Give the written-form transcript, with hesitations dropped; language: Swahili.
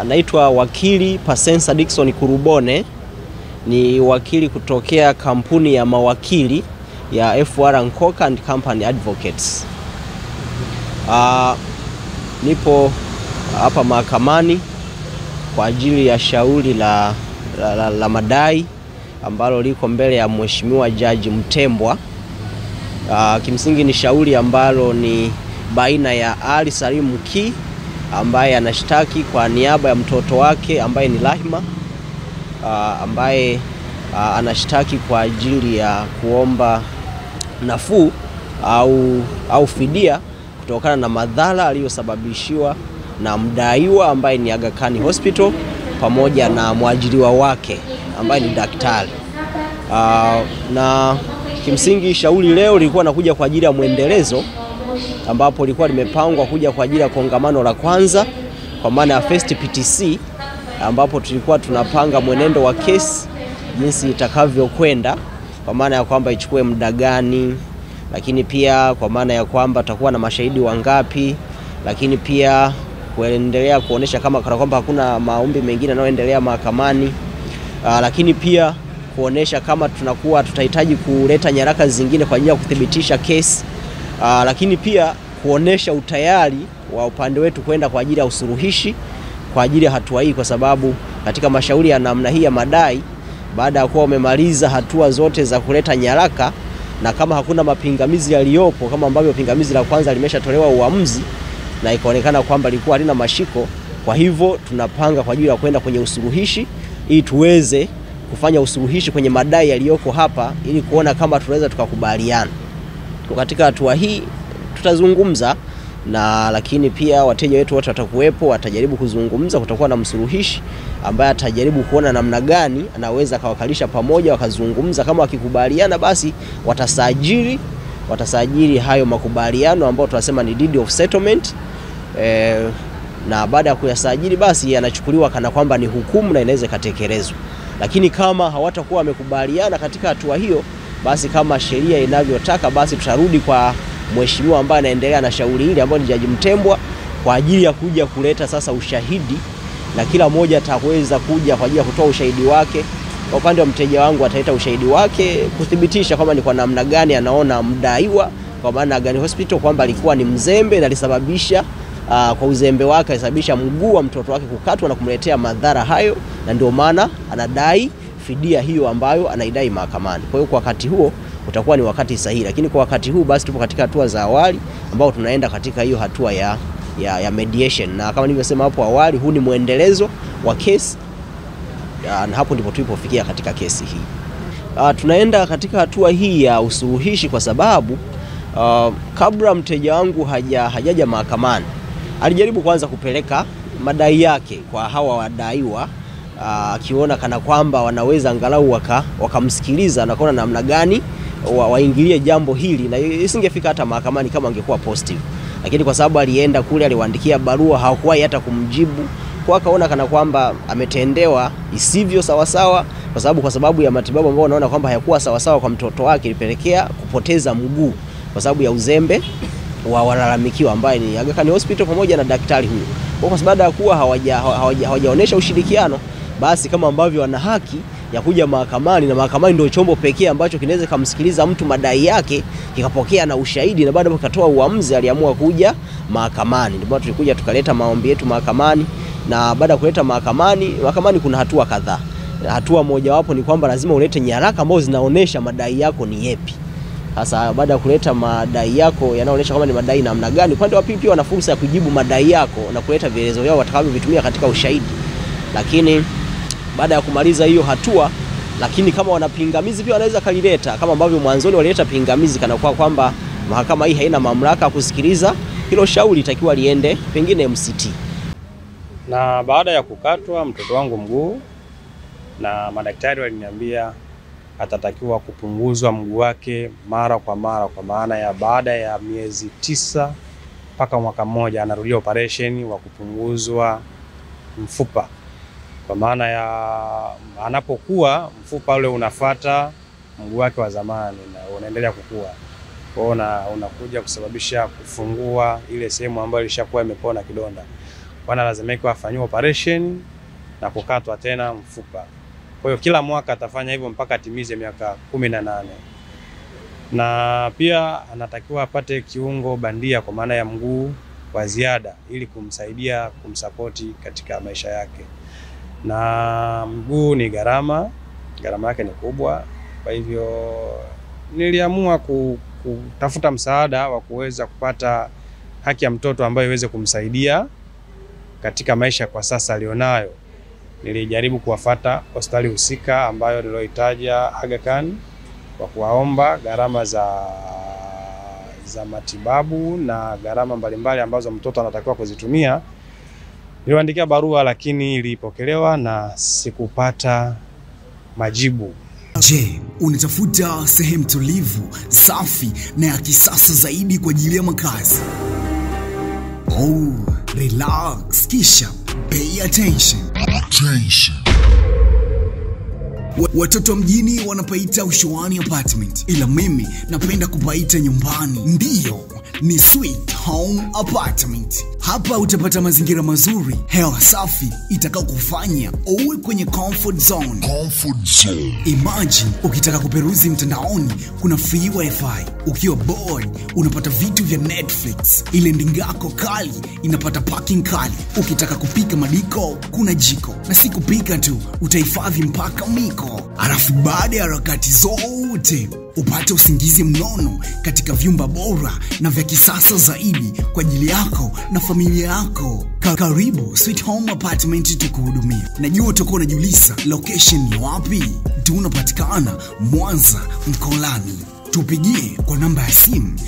Naitwa wakili Pasensa Dickson Kurubone, ni wakili kutokea kampuni ya mawakili ya FR Nkoka and Company Advocates. Nipo hapa mahakamani kwa ajili ya shauri la madai ambalo liko mbele ya Mheshimiwa Jaji Mtembwa. Kimsingi ni shauri ambalo ni baina ya Ali Salim Ki ambaye anashtaki kwa niaba ya mtoto wake ambaye ni Rahima, ambaye anashtaki kwa ajili ya kuomba nafuu au fidia kutokana na madhara aliyosababishiwa na mdaiwa ambaye ni Aga Khan Hospital pamoja na mwajiriwa wake ambaye ni daktari. Na kimsingi shauri leo lilikuwa nakuja kwa ajili ya muendelezo, ambapo lilikuwa limepangwa kuja kwa ajili ya kongamano la kwanza kwa maana ya First PTC, ambapo tulikuwa tunapanga mwenendo wa kesi jinsi itakavyokwenda, kwa maana ya kwamba ichukue muda gani, lakini pia kwa maana ya kwamba tutakuwa na mashahidi wangapi, lakini pia kuendelea kuonesha kama kwamba hakuna maombi mengine yanayoendelea mahakamani, lakini pia kuonesha kama tutahitaji kuleta nyaraka zingine kwa ajili ya kuthibitisha kesi, lakini pia kuonesha utayari wa upande wetu kwenda kwa ajili ya usuluhishi kwa ajili ya hatua hii, kwa sababu katika mashauri ya namna hii ya madai, baada ya kuwa umemaliza hatua zote za kuleta nyaraka na kama hakuna mapingamizi yaliyopo, kama ambavyo pingamizi la kwanza limeshatolewa uamuzi na ikaonekana kwamba lilikuwa halina mashiko, kwa hivyo tunapanga kwa ajili ya kwenda kwenye usuluhishi ili tuweze kufanya usuluhishi kwenye madai yaliyoko hapa ili kuona kama tunaweza tukakubaliana. Katika hatua hii tutazungumza lakini pia wateja wetu wote watakuwepo, watajaribu kuzungumza. Kutakuwa na msuluhishi ambaye atajaribu kuona namna gani anaweza kawakalisha pamoja wakazungumza. Kama wakikubaliana, basi watasajili hayo makubaliano ambayo tunasema ni deed of settlement, na baada ya kuyasajili basi yanachukuliwa kana kwamba ni hukumu na inaweza kutekelezwa. Lakini kama hawatakuwa wamekubaliana katika hatua hiyo, basi kama sheria inavyotaka, basi tutarudi kwa mheshimiwa ambaye anaendelea na shauri hili ambaye ni Jaji Mtembwa kwa ajili ya kuja kuleta sasa ushahidi, na kila mmoja ataweza kuja kwa ajili ya kutoa ushahidi wake. Kwa upande wa mteja wangu ataleta ushahidi wake kuthibitisha kama ni kwa namna gani anaona mdaiwa, kwa maana Aga Khan Hospital kwamba alikuwa ni mzembe na alisababisha kwa uzembe wake alisababisha mguu wa mtoto wake kukatwa na kumletea madhara hayo, na ndio maana anadai fidia hiyo ambayo anaidai mahakamani. Kwa hiyo kwa wakati huo utakuwa ni wakati sahihi, lakini kwa wakati huu basi tupo katika hatua za awali ambao tunaenda katika hiyo hatua ya mediation, na kama nilivyosema hapo awali, huu ni muendelezo wa kesi, na hapo ndipo tulipofikia katika kesi hii. Tunaenda katika hatua hii ya usuluhishi kwa sababu kabla mteja wangu hajaja mahakamani alijaribu kwanza kupeleka madai yake kwa hawa wadaiwa, akiona kana kwamba wanaweza angalau wakamsikiliza na kuona namna gani waingilie jambo hili, na isingefika hata mahakamani kama angekuwa positive. Lakini kwa sababu alienda kule, aliwaandikia barua, hawakuwahi hata kumjibu, kwa akaona kana kwamba ametendewa isivyo sawasawa, kwa sababu ya matibabu ambayo anaona kwamba hayakuwa sawasawa kwa mtoto wake, ilipelekea kupoteza mguu kwa sababu ya uzembe wa walalamikiwa ambaye ni Aga Khan Hospital pamoja na daktari huyo. Kwa sababu ya kuwa hawajaonesha ushirikiano, basi kama ambavyo wana haki ya kuja mahakamani, na mahakamani ndio chombo pekee ambacho kinaweza kumsikiliza mtu madai yake, kikapokea na ushahidi, na baada ya kutoa uamuzi aliamua kuja mahakamani. Ndio tulikuja tukaleta maombi yetu mahakamani, na baada ya kuleta mahakamani kuna hatua kadhaa. Hatua moja wapo ni kwamba lazima ulete nyaraka ambazo zinaonesha madai yako ni yapi. Sasa baada ya kuleta madai yako yanaonesha kama ni madai namna gani, upande wa pili pia wana fursa ya kujibu madai yako na kuleta vielezo vyao watakavyovitumia katika ushahidi. Lakini baada ya kumaliza hiyo hatua, lakini kama wana pingamizi pia wanaweza kalileta, kama ambavyo mwanzoni walileta pingamizi kana kwamba mahakama hii haina mamlaka kusikiliza hilo shauri, itakiwa liende pengine MCT. Na baada ya kukatwa mtoto wangu mguu, na madaktari waliniambia atatakiwa kupunguzwa mguu wake mara kwa mara, kwa maana ya baada ya miezi 9 mpaka mwaka mmoja anarudia operation wa kupunguzwa mfupa, kwa maana ya anapokuwa mfupa ule unafuata mguu wake wa zamani na unaendelea kukua, kwa unakuja kusababisha kufungua ile sehemu ambayo ilishakuwa imepona kidonda. wanalazimika wafanywe operation na kukatwa tena mfupa. Kwa hiyo kila mwaka atafanya hivyo mpaka atimize miaka 18. Na pia anatakiwa apate kiungo bandia kwa maana ya mguu wa ziada ili kumsaidia kumsapoti katika maisha yake. Na mguu ni gharama yake ni kubwa. Kwa hivyo niliamua kutafuta msaada wa kuweza kupata haki ya mtoto ambayo iweze kumsaidia katika maisha kwa sasa alionayo. Nilijaribu kuwafuata hospitali husika ambayo niloitaja Aga Khan kwa kuwaomba gharama za matibabu na gharama mbalimbali ambazo mtoto anatakiwa kuzitumia. Niliwaandikia barua lakini ilipokelewa na sikupata majibu. Je, unatafuta sehemu tulivu, safi na ya kisasa zaidi kwa ajili ya makazi? Oh, relax, kisha pay attention. Watoto mjini wanapaita Ushuani Apartment, ila mimi napenda kupaita nyumbani. Ndiyo, ni Sweet Home Apartment. Hapa utapata mazingira mazuri, hewa safi itakao kufanya uwe kwenye comfort zone. Imagine ukitaka kuperuzi mtandaoni kuna free wifi. Ukiwa bored unapata vitu vya Netflix. Ile ndingako kali inapata parking kali. Ukitaka kupika madiko kuna jiko. Na si kupika tu, utahifadhi mpaka miko. Alafu baada ya harakati zote upate usingizi mnono katika vyumba bora na vya kisasa zaidi kwa ajili yako na familia yako. Karibu Sweet Home Apartment tukuhudumia. Najua utakuwa unajiuliza location ni wapi? Tunapatikana Mwanza Mkolani. Tupigie kwa namba ya simu